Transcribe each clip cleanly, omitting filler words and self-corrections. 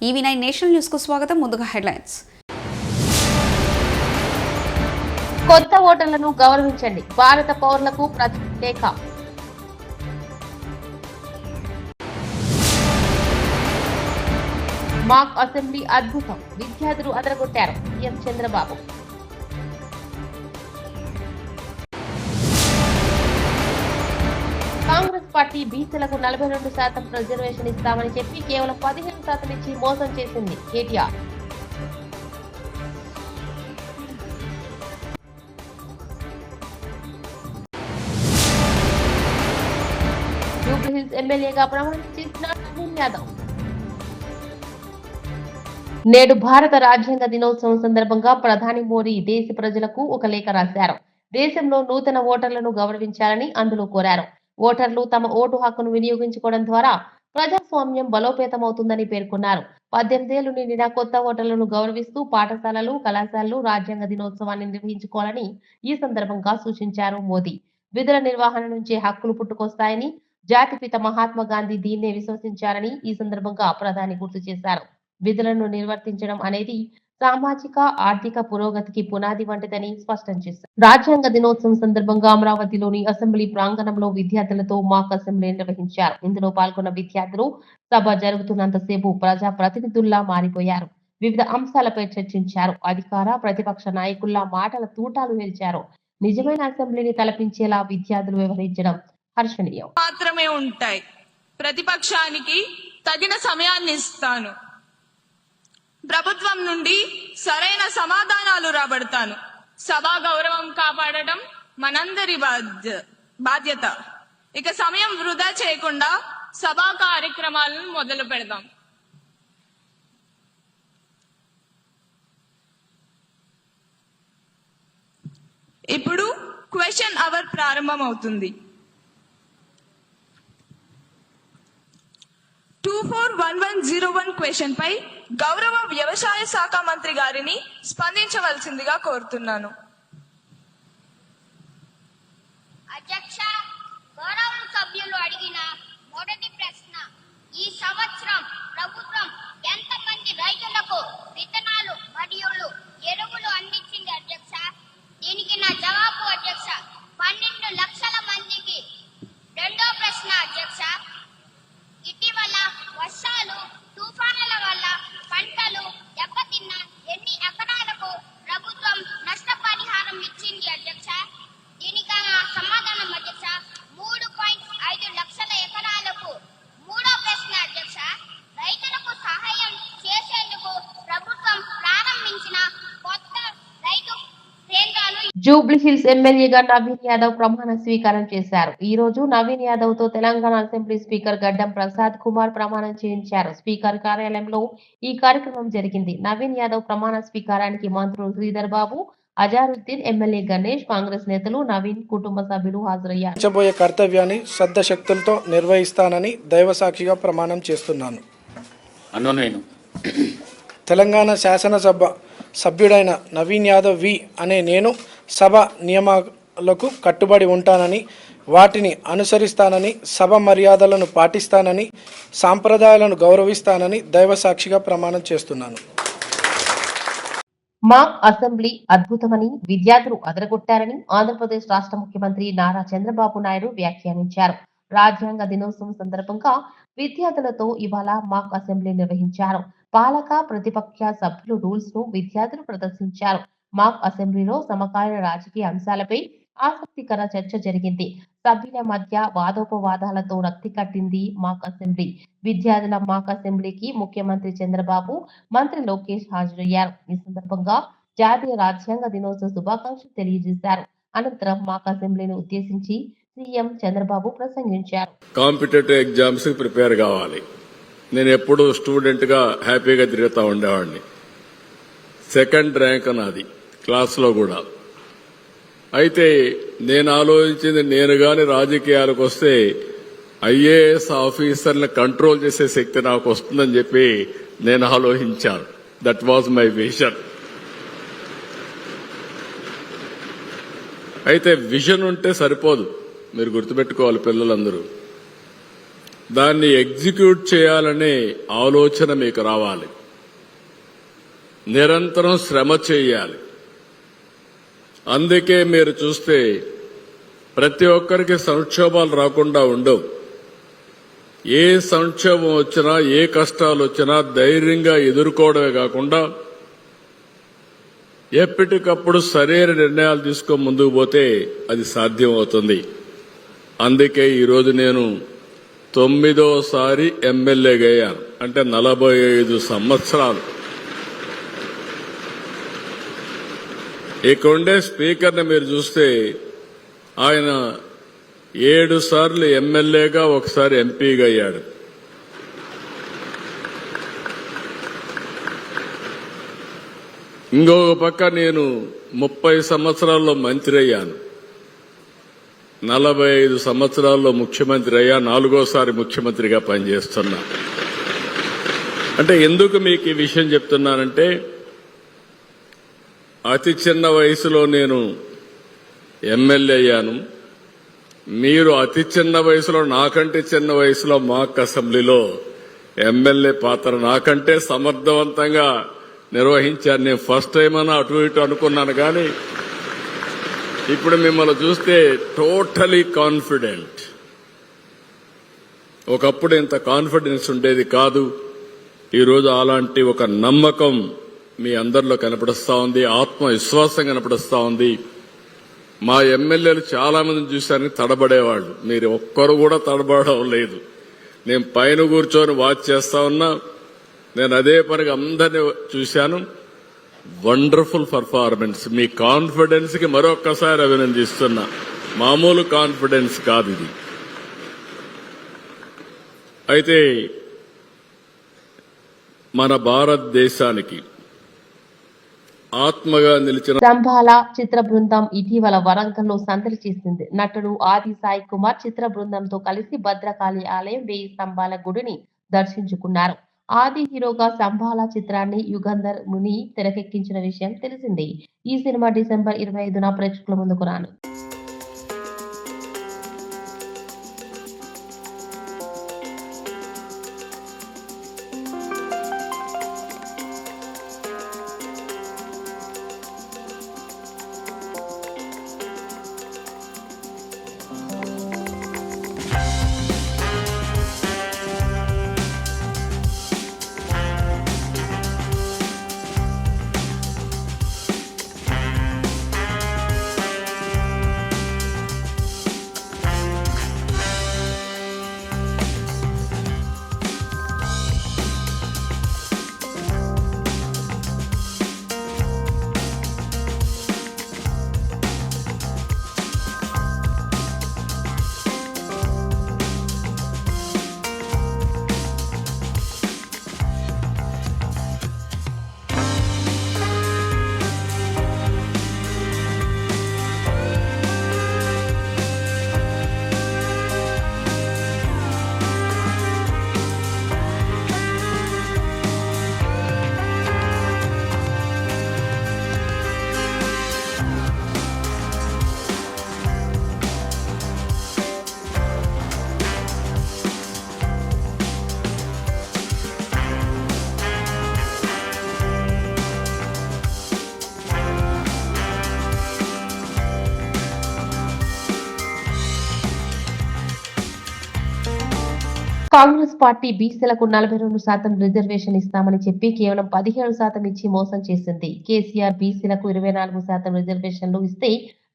EV9 national news కు స్వాగతం. ముందుగా హెడ్లైన్స్. కొత్త ఓటర్లను గౌరవించండి. భారత పౌరులకు ప్రత్యేక. మాక్ అసెంబ్లీ అద్భుతం. విద్యార్థులు అదరగొట్టారు. సీఎం చంద్రబాబు. కాంగ్రెస్ పార్టీ బీసీలకు 42% రిజర్వేషన్ ఇస్తామని చెప్పి కేవలం 15% ఇచ్చి మోసం చేసింది కేటీఆర్. జూబ్లీహిల్స్ ఎమ్మెల్యేగా ప్రమాణం చేసిన నవీన్ యాదవ్. నేడు భారత రాజ్యాంగ దినోత్సవం సందర్భంగా ప్రధాని మోడీ దేశ ప్రజలకు ఒక లేఖ రాశారు. దేశంలో నూతన ఓటర్లను గౌరవించాలని అందులో కోరారు. ఓటర్లు తమ ఓటు హక్కును వినియోగించుకోవడం ద్వారా ప్రజాస్వామ్యం బలోపేతమవుతుందని పేర్కొన్నారు. 18 ఏళ్లు నిండిన కొత్త ఓటర్లను గౌరవిస్తూ పాఠశాలలు, కళాశాలలు రాజ్యాంగ దినోత్సవాన్ని నిర్వహించుకోవాలని ఈ సందర్భంగా సూచించారు మోదీ. విధుల నిర్వహణ నుంచే హక్కులు పుట్టుకొస్తాయని, జాతిపిత మహాత్మా గాంధీ దీన్నే విశ్వసించారని ఈ సందర్భంగా ప్రధాని గుర్తు చేశారు. విధులను నిర్వర్తించడం అనేది సామాజిక, ఆర్థిక పురోగతికి పునాది వంటిదని స్పష్టం చేశారు. రాజ్యాంగ దినోత్సవం సందర్భంగా అమరావతిలోని అసెంబ్లీ ప్రాంగణంలో విద్యార్థులతో మాక్ అసెంబ్లీ నిర్వహించారు. ఇందులో పాల్గొన్న విద్యార్థులు సభ జరుగుతున్నంతసేపు ప్రజా ప్రతినిధుల్లా మారిపోయారు. వివిధ అంశాలపై చర్చించారు. అధికార, ప్రతిపక్ష నాయకుల్లా మాటల తూటాలు నిలిచారు. నిజమైన అసెంబ్లీని తలపించేలా విద్యార్థులు వ్యవహరించడం హర్షణీయం. మాత్రమే ఉంటాయి. ప్రతిపక్షానికి తగిన సమయాన్ని ఇస్తాను. ప్రభుత్వం నుండి సరైన సమాధానాలు రాబడతాను. సభా గౌరవం కాపాడటం మనందరి బాధ్యత. ఇక సమయం వృధా చేయకుండా సభా కార్యక్రమాలను మొదలు పెడదాం. ఇప్పుడు క్వశ్చన్ అవర్ ప్రారంభం అవుతుంది. 241101 క్వశ్చన్ పై గౌరవ వ్యవసాయ శాఖ మంత్రి గారిని స్పందించవలసిందిగా కోరుతున్నాను. అధ్యక్ష, గౌరవ సభ్యులు అడిగిన మొదటి ప్రశ్న, ఈ సంవత్సరం ప్రభుత్వం ఎంతమంది రైతులకు విత్తనాలు మరియు ఎరువులు అందించింది అధ్యక్ష? దీనికి నా జవాబు అధ్యక్ష, 12 లక్షల మందికి. రెండో ప్రశ్న అధ్యక్ష, ఇటీవల వర్షాలు, తుఫానుల వల్ల పంటలు దెబ్బతిన్న ఎన్ని ఎకరాలకు ప్రభుత్వం నష్టపరిహారం ఇచ్చింది అధ్యక్ష? దీనికి సమాధానం అధ్యక్ష, 3.5 లక్షల ఎకరాలకు. మూడో ప్రశ్న అధ్యక్ష, రైతులకు సహాయం చేసేందుకు ప్రభుత్వం ప్రారంభించిన కొత్త రైతు కేంద్రాలు. జూబ్లీహిల్స్ ఎమ్మెల్యేగా నవీన్ యాదవ్ ప్రమాణ స్వీకారం చేశారు. ఈ రోజు నవీన్ యాదవ్ తో తెలంగాణ అసెంబ్లీ స్పీకర్ గడ్డం ప్రసాద్ కుమార్ ప్రమాణం చేయించారు. స్పీకర్ కార్యాలయంలో ఈ కార్యక్రమం జరిగింది. నవీన్ యాదవ్ ప్రమాణ స్వీకారానికి మంత్రులు శ్రీధర్ బాబు, అజారుద్దీన్, ఎమ్మెల్యే గణేష్, కాంగ్రెస్ నేతలు, నవీన్ కుటుంబ సభ్యులు హాజరయ్యారు. నిర్వహించబోయే కర్తవ్యాన్ని శ్రద్ధశక్తులతో నిర్వహిస్తానని దైవసాక్షిగా ప్రమాణం చేస్తున్నాను. తెలంగాణ శాసనసభ సభ్యుడైన నవీన్ యాదవ్ వి అనే నేను సభ నియమాలకు కట్టుబడి ఉంటానని, వాటిని అనుసరిస్తానని, సభ మర్యాదలను పాటిస్తానని, సాంప్రదాయాలను గౌరవిస్తానని దైవసాక్షిగా ప్రమాణం చేస్తున్నాను. మాక్ అసెంబ్లీ అద్భుతమని, విద్యార్థులు అదరగొట్టారని ఆంధ్రప్రదేశ్ రాష్ట్ర ముఖ్యమంత్రి నారా చంద్రబాబు నాయుడు వ్యాఖ్యానించారు. రాజ్యాంగ దినోత్సవం సందర్భంగా విద్యార్థులతో ఇవాళ మాక్ అసెంబ్లీ నిర్వహించారు. పాలక, ప్రతిపక్ష సభ్యులు రూల్స్ ను విద్యార్థులు ప్రదర్శించారు. మాక్ అసెంబ్లీలో సమకాలీన రాజకీయ అంశాలపై ఆసక్తికర చర్చ జరిగింది. సభ్యుల మధ్య వాదోపవాదాలతో రక్తి కట్టింది మాక్ అసెంబ్లీ. విద్యార్థుల మాక్ అసెంబ్లీకి ముఖ్యమంత్రి చంద్రబాబు, మంత్రి లోకేష్ హాజరయ్యారు. ఈ సందర్భంగా జాతీయ రాజ్యాంగ దినోత్సవ శుభాకాంక్షలు తెలియజేశారు. అనంతరం మాక్ అసెంబ్లీని ఉద్దేశించి సీఎం చంద్రబాబు ప్రసంగించారు. కాంపిటేటివ్ ఎగ్జామ్స్ ప్రిపేర్ కావాలి. నేను ఎప్పుడు స్టూడెంట్ గా హ్యాపీగా తిరుగుతూ ఉండేవాడిని. సెకండ్ ర్యాంక్ నాది క్లాస్లో కూడా. అయితే నేను ఆలోచించింది, నేను గాని రాజకీయాలకు వస్తే ఐఏఎస్ ఆఫీసర్ని కంట్రోల్ చేసే శక్తి నాకు వస్తుందని చెప్పి నేను ఆలోచించాను. That was my vision. అయితే విజన్ ఉంటే సరిపోదు, మీరు గుర్తుపెట్టుకోవాలి పిల్లలందరూ. దాన్ని ఎగ్జిక్యూట్ చేయాలనే ఆలోచన మీకు రావాలి. నిరంతరం శ్రమ చేయాలి. అందుకే మీరు చూస్తే ప్రతి ఒక్కరికి సంక్షోభాలు రాకుండా ఉండవు. ఏ సంక్షోభం వచ్చినా, ఏ కష్టాలు వచ్చినా ధైర్యంగా ఎదుర్కోవడమే కాకుండా ఎప్పటికప్పుడు సరైన నిర్ణయాలు తీసుకొని ముందుకు పోతే అది సాధ్యం అవుతుంది. అందుకే ఈరోజు నేను 9వ ఎమ్మెల్యేగా అయ్యాను. అంటే 45 సంవత్సరాలు. ఇక్కడుండే స్పీకర్ని మీరు చూస్తే ఆయన 7 సార్లు ఎమ్మెల్యేగా, ఒకసారి ఎంపీగా అయ్యాడు. ఇంకొక పక్క నేను 30 సంవత్సరాల్లో మంత్రి అయ్యాను. 45 సంవత్సరాల్లో ముఖ్యమంత్రి అయ్యా. 4వ ముఖ్యమంత్రిగా పనిచేస్తున్నా. అంటే ఎందుకు మీకు ఈ విషయం చెప్తున్నానంటే, అతి చిన్న వయసులో నేను ఎమ్మెల్యే అయ్యాను. మీరు అతి చిన్న వయసులో, నాకంటే చిన్న వయసులో మాక్ అసెంబ్లీలో ఎమ్మెల్యే పాత్ర నాకంటే సమర్థవంతంగా నిర్వహించాను. నేను ఫస్ట్ టైం అన్నా అటు ఇటు అనుకున్నాను, కానీ ఇప్పుడు మిమ్మల్ని చూస్తే టోటలీ కాన్ఫిడెంట్. ఒకప్పుడు ఇంత కాన్ఫిడెన్స్ ఉండేది కాదు. ఈరోజు అలాంటి ఒక నమ్మకం మీ అందరిలో కనపడుస్తా ఉంది. ఆత్మవిశ్వాసం కనపడుస్తా ఉంది. మా ఎమ్మెల్యేలు చాలా మందిని చూశారని తడబడేవాళ్ళు. మీరు ఒక్కరు కూడా తడబడడం లేదు. నేను పైన కూర్చొని వాచ్ చేస్తా ఉన్నా. నేను అదే పనిగా అందరినీ చూశాను. Wonderful performance. మీ కాన్ఫిడెన్స్ కి మరొక్కసారి అభినందిస్తున్నా. మామూలు కాన్ఫిడెన్స్ కాదు ఇది. అయితే మన భారతదేశానికి ఆత్మగా నిలిచిన సంభాల చిత్ర బృందం ఇటీవల వరంగల్లో సందడి చేసింది. నటుడు ఆది సాయి కుమార్ చిత్ర బృందంతో కలిసి భద్రకాళి ఆలయం 1000 స్తంభాల గుడిని దర్శించుకున్నారు. ఆది హీరోగా సంభాల చిత్రాన్ని యుగంధర్ ముని తెరకెక్కించిన విషయం తెలిసిందే. ఈ సినిమా డిసెంబర్ 25న ప్రేక్షకుల ముందుకు రాను. కాంగ్రెస్ పార్టీ బీసీలకు 42% రిజర్వేషన్ ఇస్తామని చెప్పి కేవలం 17% ఇచ్చి మోసం చేసింది. కేసీఆర్ బీసీలకు 24% రిజర్వేషన్లు ఇస్తే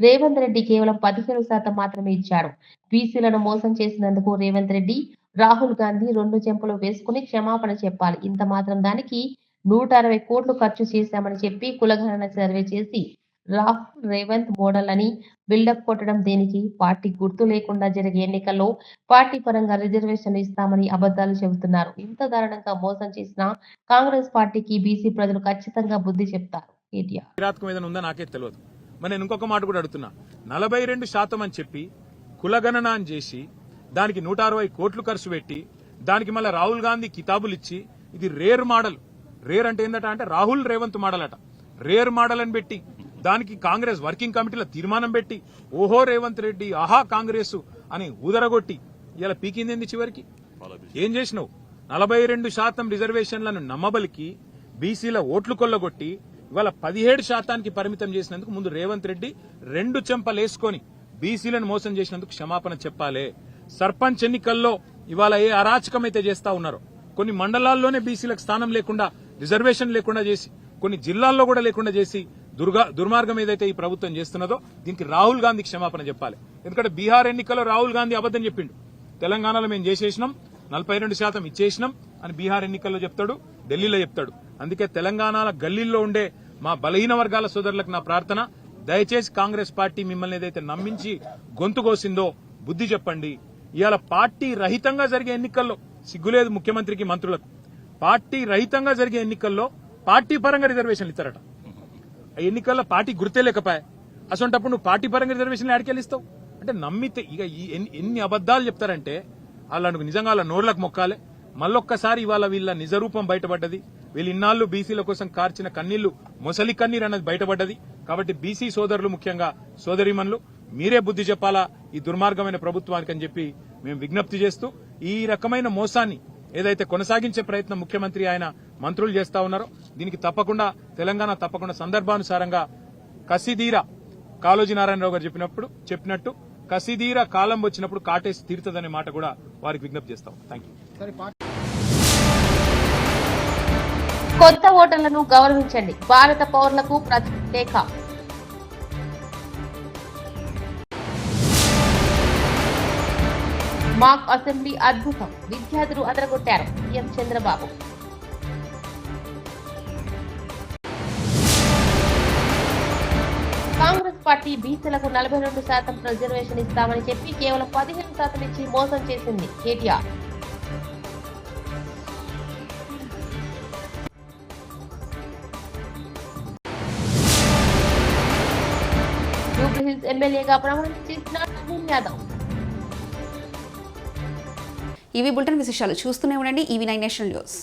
రేవంత్ రెడ్డి కేవలం 17% మాత్రమే ఇచ్చాడు. బీసీలను మోసం చేసినందుకు రేవంత్ రెడ్డి, రాహుల్ గాంధీ 2 చెంపలు వేసుకుని క్షమాపణ చెప్పాలి. ఇంత మాత్రం దానికి 160 కోట్లు ఖర్చు చేశామని చెప్పి కులగణన సర్వే చేసి రాహుల్ రేవంత్ మోడల్ అని బిల్డప్ కొట్టడం దేనికి? పార్టీ గుర్తు లేకుండా జరిగే ఎన్నికల్లో పార్టీ పరంగా రిజర్వేషన్లు ఇస్తామని అబద్ధాలు చెబుతున్నారు. ఇంత దారుణంగా మోసం చేసిన కాంగ్రెస్ పార్టీకి బీసీ ప్రజలు ఖచ్చితంగా బుద్ధి చెప్తారు. ఏదైనా ఉందా నాకే తెలియదు. మరి నేను ఇంకొక మాట కూడా అడుగుతున్నా. 42% అని చెప్పి కులగణన అని చేసి దానికి 160 కోట్లు ఖర్చు పెట్టి దానికి మళ్ళీ రాహుల్ గాంధీ కితాబులు ఇచ్చి ఇది రేర్ మోడల్. రేర్ అంటే ఏందట అంటే రాహుల్ రేవంత్ మోడల్ అట. రేర్ మోడల్ అని పెట్టి దానికి కాంగ్రెస్ వర్కింగ్ కమిటీలో తీర్మానం పెట్టి ఓహో రేవంత్ రెడ్డి ఆహా కాంగ్రెస్ అని ఊదరగొట్టి ఇలా పీకింది చివరికి. ఏం చేసినావు? 42% రిజర్వేషన్లను నమ్మబలికి బీసీల ఓట్లు కొల్లగొట్టి ఇవాళ 17% పరిమితం చేసినందుకు ముందు రేవంత్ రెడ్డి 2 చెంపలేసుకొని బీసీలను మోసం చేసినందుకు క్షమాపణ చెప్పాలి. సర్పంచ్ ఎన్నికల్లో ఇవాళ ఏ అరాచకమైతే చేస్తా ఉన్నారో, కొన్ని మండలాల్లోనే బీసీలకు స్థానం లేకుండా, రిజర్వేషన్ లేకుండా చేసి, కొన్ని జిల్లాల్లో కూడా లేకుండా చేసి దుర్మార్గం ఏదైతే ఈ ప్రభుత్వం చేస్తున్నదో దీనికి రాహుల్ గాంధీ క్షమాపణ చెప్పాలి. ఎందుకంటే బీహార్ ఎన్నికల్లో రాహుల్ గాంధీ అబద్దం చెప్పిండు. తెలంగాణలో మేము చేసేసినాం, 42% ఇచ్చేసినాం అని బీహార్ ఎన్నికల్లో చెప్తాడు, ఢిల్లీలో చెప్తాడు. అందుకే తెలంగాణ గల్లీల్లో ఉండే మా బలహీన వర్గాల సోదరులకు నా ప్రార్థన, దయచేసి కాంగ్రెస్ పార్టీ మిమ్మల్ని ఏదైతే నమ్మించి గొంతు కోసిందో బుద్ధి చెప్పండి. ఇవాళ పార్టీ రహితంగా జరిగే ఎన్నికల్లో సిగ్గులేదు ముఖ్యమంత్రికి, మంత్రులకు. పార్టీ రహితంగా జరిగే ఎన్నికల్లో పార్టీ పరంగా రిజర్వేషన్లు ఇస్తారట. ఆ ఎన్నికల్లో పార్టీ గుర్తే లేకపోయా. అసొంటప్పుడు నువ్వు పార్టీ పరంగా రిజర్వేషన్లు ఆడికెళ్ళిస్తావు అంటే నమ్మితే ఇక ఎన్ని అబద్దాలు చెప్తారంటే వాళ్ళకు నిజంగా వాళ్ళ నోర్లకు మొక్కాలే. మళ్ళొక్కసారి ఇవాళ వీళ్ళ నిజరూపం బయటపడ్డది. వీళ్ళు ఇన్నాళ్లు బీసీల కోసం కార్చిన కన్నీళ్లు మొసలి కన్నీరు అన్నది బయటపడ్డది. కాబట్టి బీసీ సోదరులు, ముఖ్యంగా సోదరిమణులు, మీరే బుద్ధి చెప్పాలా ఈ దుర్మార్గమైన ప్రభుత్వానికి అని చెప్పి మేము విజ్ఞప్తి చేస్తూ, ఈ రకమైన మోసాన్ని ఏదైతే కొనసాగించే ప్రయత్నం ముఖ్యమంత్రి ఆయన మంత్రులు చేస్తా ఉన్నారో దీనికి తప్పకుండా తెలంగాణ సందర్భానుసారంగా కసిదీరా, కాళోజీ నారాయణరావు గారు చెప్పినట్టు కసిదీరా కాలం వచ్చినప్పుడు కాటేసి తీరుతుందనే మాట కూడా వారికి విజ్ఞప్తి చేస్తాం. Thank you. కొత్త ఓటర్లను గౌరవించండి. భారత పౌరులకు ప్రత్యేక మాక్ అసెంబ్లీ అద్భుతం, విద్యార్థులు అదరగొట్టారు. సీఎం చంద్రబాబు. కాంగ్రెస్ పార్టీ బీసీలకు 42% రిజర్వేషన్ ఇస్తామని చెప్పి కేవలం 15% ఇచ్చి మోసం చేసింది. కేటీఆర్. జూబ్లీహిల్స్ ఎమ్మెల్యేగా ప్రమాణం చేసిన నవీన్ యాదవ్. ఇవి బులెటిన్ విశేషాలు. చూస్తూనే ఉండండి EV9 నేషనల్ న్యూస్.